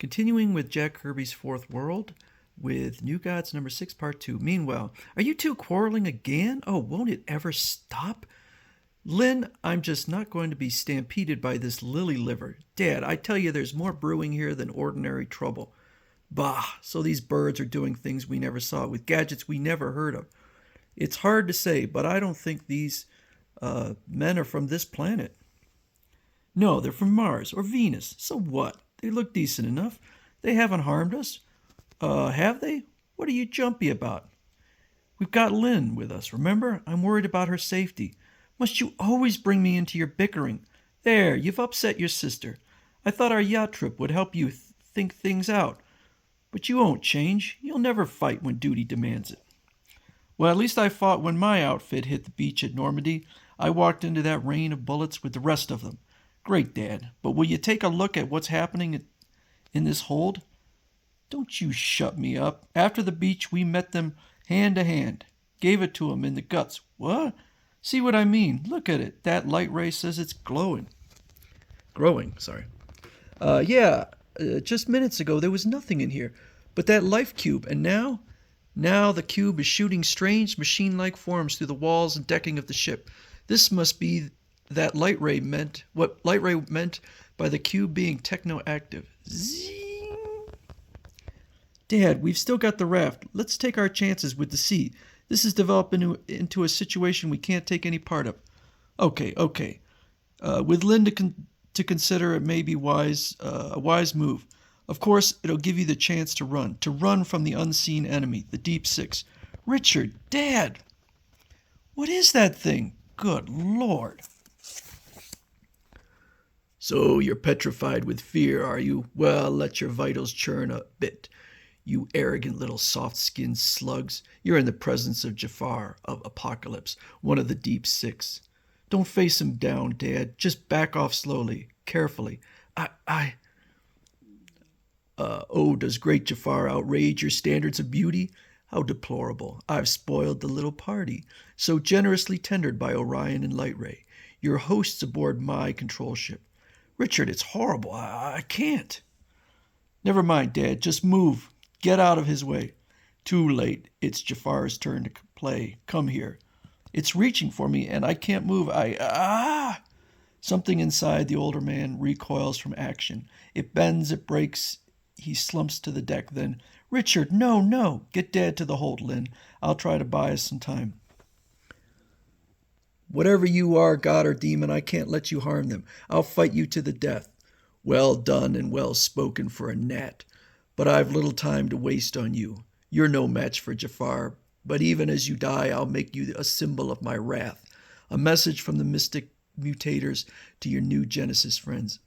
Continuing with Jack Kirby's Fourth World with New Gods number 6, part 2. Meanwhile, are you two quarreling again? Oh, won't it ever stop? Lynn, I'm just not going to be stampeded by this lily liver. Dad, I tell you there's more brewing here than ordinary trouble. Bah, so these birds are doing things we never saw with gadgets we never heard of. It's hard to say, but I don't think these men are from this planet. No, they're from Mars or Venus. So what? They look decent enough. They haven't harmed us. Have they? What are you jumpy about? We've got Lynn with us, remember? I'm worried about her safety. Must you always bring me into your bickering? There, you've upset your sister. I thought our yacht trip would help you think things out. But you won't change. You'll never fight when duty demands it. Well, at least I fought when my outfit hit the beach at Normandy. I walked into that rain of bullets with the rest of them. Great, Dad, but will you take a look at what's happening in this hold? Don't you shut me up. After the beach, we met them hand to hand. Gave it to 'em in the guts. What? See what I mean? Look at it. That light ray says it's glowing. Growing, sorry. Just minutes ago there was nothing in here but that life cube, and now? Now the cube is shooting strange machine-like forms through the walls and decking of the ship. This must be what light ray meant by the cube being techno-active. Zing! Dad, we've still got the raft. Let's take our chances with the sea. This is developing into a situation we can't take any part of. Okay. With Lynn to consider, it may be a wise move. Of course, it'll give you the chance to run from the unseen enemy, the Deep Six. Richard, Dad! What is that thing? Good Lord. So you're petrified with fear, are you? Well, let your vitals churn a bit. You arrogant little soft-skinned slugs. You're in the presence of Jafar, of Apocalypse, one of the Deep Six. Don't face him down, Dad. Just back off slowly, carefully. Does great Jafar outrage your standards of beauty? How deplorable. I've spoiled the little party, so generously tendered by Orion and Lightray. Your hosts aboard my control ship. Richard, it's horrible. I can't. Never mind, Dad. Just move. Get out of his way. Too late. It's Jafar's turn to play. Come here. It's reaching for me, and I can't move. Something inside the older man recoils from action. It bends, it breaks. He slumps to the deck, then, Richard, no. Get Dad to the hold, Lynn. I'll try to buy us some time. Whatever you are, God or demon, I can't let you harm them. I'll fight you to the death. Well done and well spoken for a gnat. But I've little time to waste on you. You're no match for Jafar, but even as you die, I'll make you a symbol of my wrath. A message from the mystic mutators to your new Genesis friends.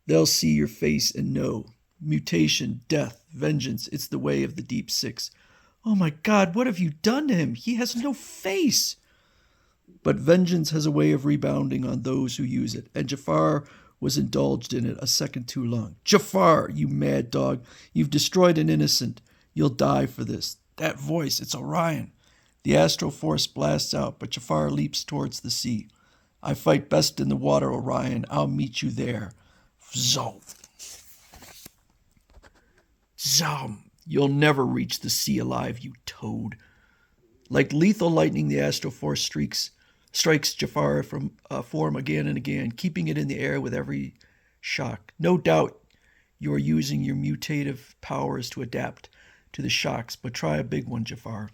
They'll see your face and know. Mutation, death, vengeance, it's the way of the Deep Six. Oh my God, what have you done to him? He has no face. But vengeance has a way of rebounding on those who use it, and Jafar was indulged in it a second too long. Jafar, you mad dog, you've destroyed an innocent. You'll die for this. That voice, it's Orion. The astral force blasts out, but Jafar leaps towards the sea. I fight best in the water, Orion. I'll meet you there. Zom. You'll never reach the sea alive, you toad. Like lethal lightning, the astral force strikes Jafar from form again and again, keeping it in the air with every shock. No doubt you are using your mutative powers to adapt to the shocks, but try a big one, Jafar.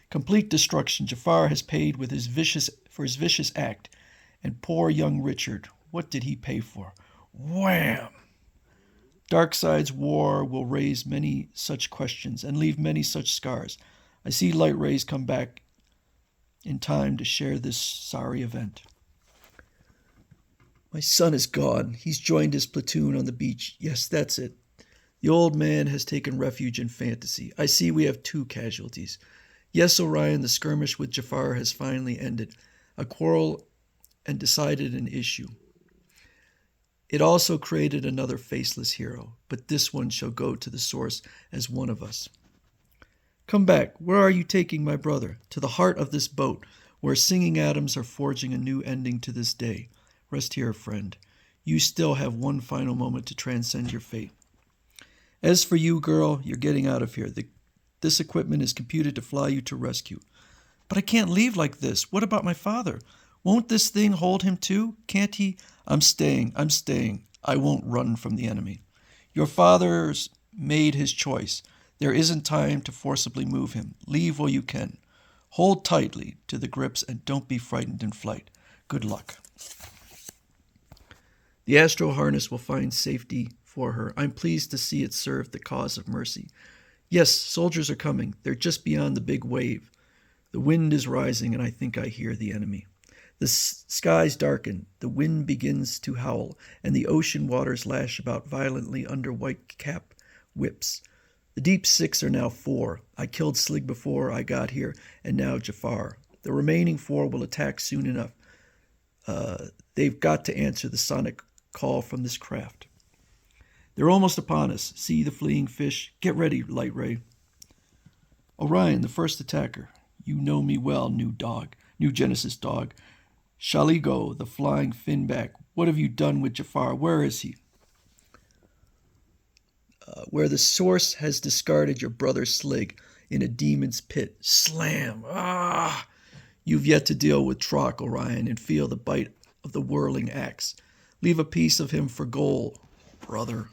Complete destruction. Jafar has paid with his vicious act. And poor young Richard, what did he pay for? Wham! Darkseid's war will raise many such questions and leave many such scars. I see light rays come back in time to share this sorry event. My son is gone. He's joined his platoon on the beach. Yes, that's it. The old man has taken refuge in fantasy. I see we have 2 casualties. Yes, Orion, the skirmish with Jafar has finally ended. A quarrel and decided an issue. It also created another faceless hero, but this one shall go to the source as one of us. Come back. Where are you taking my brother? To the heart of this boat, where singing atoms are forging a new ending to this day. Rest here, friend. You still have one final moment to transcend your fate. As for you, girl, you're getting out of here. This equipment is computed to fly you to rescue. But I can't leave like this. What about my father? Won't this thing hold him too? Can't he? I'm staying. I won't run from the enemy. Your father's made his choice. There isn't time to forcibly move him. Leave while you can. Hold tightly to the grips and don't be frightened in flight. Good luck. The astral harness will find safety for her. I'm pleased to see it serve the cause of mercy. Yes, soldiers are coming. They're just beyond the big wave. The wind is rising, and I think I hear the enemy. The skies darken, the wind begins to howl, and the ocean waters lash about violently under white-cap whips. The deep six are now 4. I killed Slig before I got here, and now Jafar. The remaining 4 will attack soon enough. They've got to answer the sonic call from this craft. They're almost upon us. See the fleeing fish? Get ready, Light Ray. Orion, the first attacker. You know me well, new Genesis dog. Shaligo, the flying finback. What have you done with Jafar? Where is he? Where the source has discarded your brother Slig in a demon's pit. Slam! Ah! You've yet to deal with Trock, Orion, and feel the bite of the whirling axe. Leave a piece of him for Goal, brother.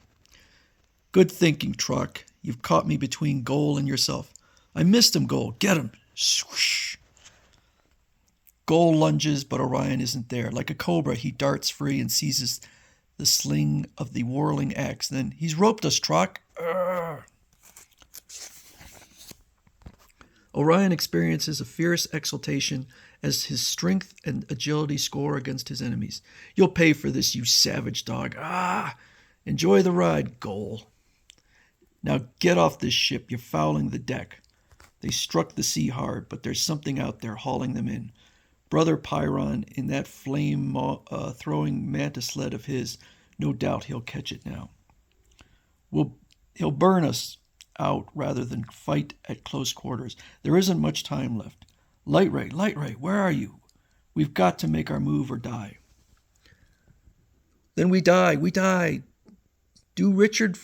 Good thinking, Trock. You've caught me between Goal and yourself. I missed him, Goal. Get him. Swoosh. Goal lunges, but Orion isn't there. Like a cobra, he darts free and seizes the sling of the whirling axe. Then, he's roped us, Trock. Orion experiences a fierce exultation as his strength and agility score against his enemies. You'll pay for this, you savage dog. Enjoy the ride, Goal. Now get off this ship. You're fouling the deck. They struck the sea hard, but there's something out there hauling them in. Brother Pyron, in that flame-throwing mantis sled of his, no doubt he'll catch it now. He'll burn us out rather than fight at close quarters. There isn't much time left. Light Ray, where are you? We've got to make our move or die. Then we die. Did Richard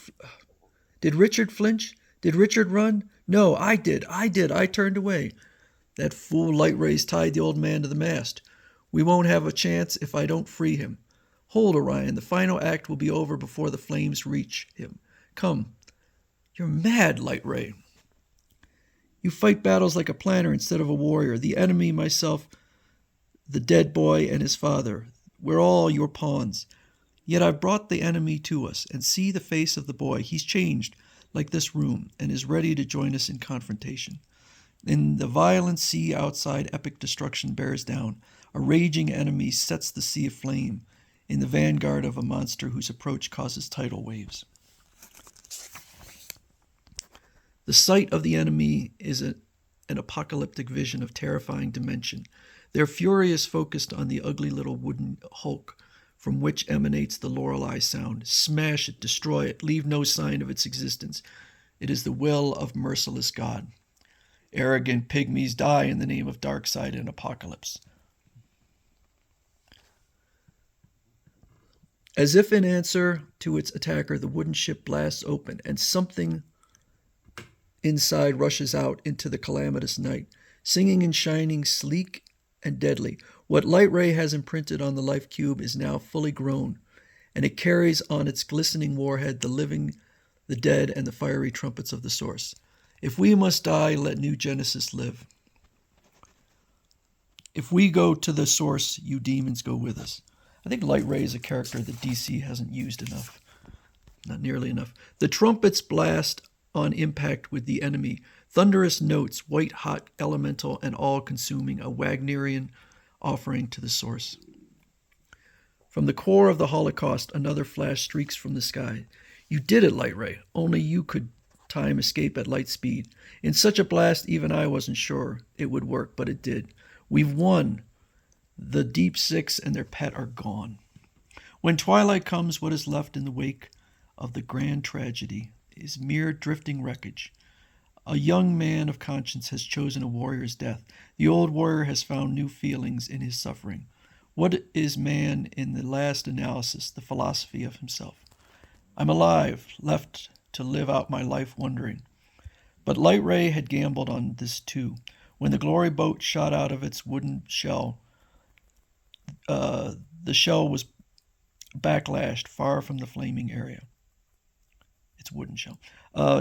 flinch? Did Richard run? No, I did. I turned away. That fool Light Ray's tied the old man to the mast. We won't have a chance if I don't free him. Hold, Orion. The final act will be over before the flames reach him. Come. You're mad, Light Ray. You fight battles like a planner instead of a warrior. The enemy, myself, the dead boy, and his father. We're all your pawns. Yet I've brought the enemy to us, and see the face of the boy. He's changed, like this room, and is ready to join us in confrontation. In the violent sea outside, epic destruction bears down. A raging enemy sets the sea aflame in the vanguard of a monster whose approach causes tidal waves. The sight of the enemy is an apocalyptic vision of terrifying dimension. Their fury is focused on the ugly little wooden hulk from which emanates the Lorelei sound. Smash it, destroy it, leave no sign of its existence. It is the will of merciless God. Arrogant pygmies die in the name of Darkseid and Apocalypse. As if in answer to its attacker, the wooden ship blasts open, and something inside rushes out into the calamitous night, singing and shining, sleek and deadly. What Light Ray has imprinted on the life cube is now fully grown, and it carries on its glistening warhead the living, the dead, and the fiery trumpets of the source. If we must die, let New Genesis live. If we go to the source, you demons go with us. I think Light Ray is a character that DC hasn't used enough. Not nearly enough. The trumpets blast on impact with the enemy. Thunderous notes, white-hot, elemental, and all-consuming, a Wagnerian offering to the source. From the core of the Holocaust, another flash streaks from the sky. You did it, Light Ray. Only you could time escape at light speed. In such a blast, even I wasn't sure it would work, but it did. We've won. The Deep Six and their pet are gone. When twilight comes, what is left in the wake of the grand tragedy is mere drifting wreckage. A young man of conscience has chosen a warrior's death. The old warrior has found new feelings in his suffering. What is man in the last analysis, the philosophy of himself? I'm alive, left to live out my life wondering. But Light Ray had gambled on this too. When the glory boat shot out of its wooden shell, the shell was backlashed far from the flaming area. Its wooden shell.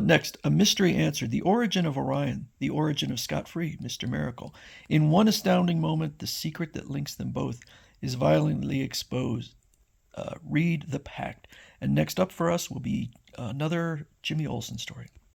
Next, a mystery answered. The origin of Orion, the origin of Scott-Free, Mr. Miracle. In one astounding moment, the secret that links them both is violently exposed. Read The Pact. And next up for us will be another Jimmy Olsen story.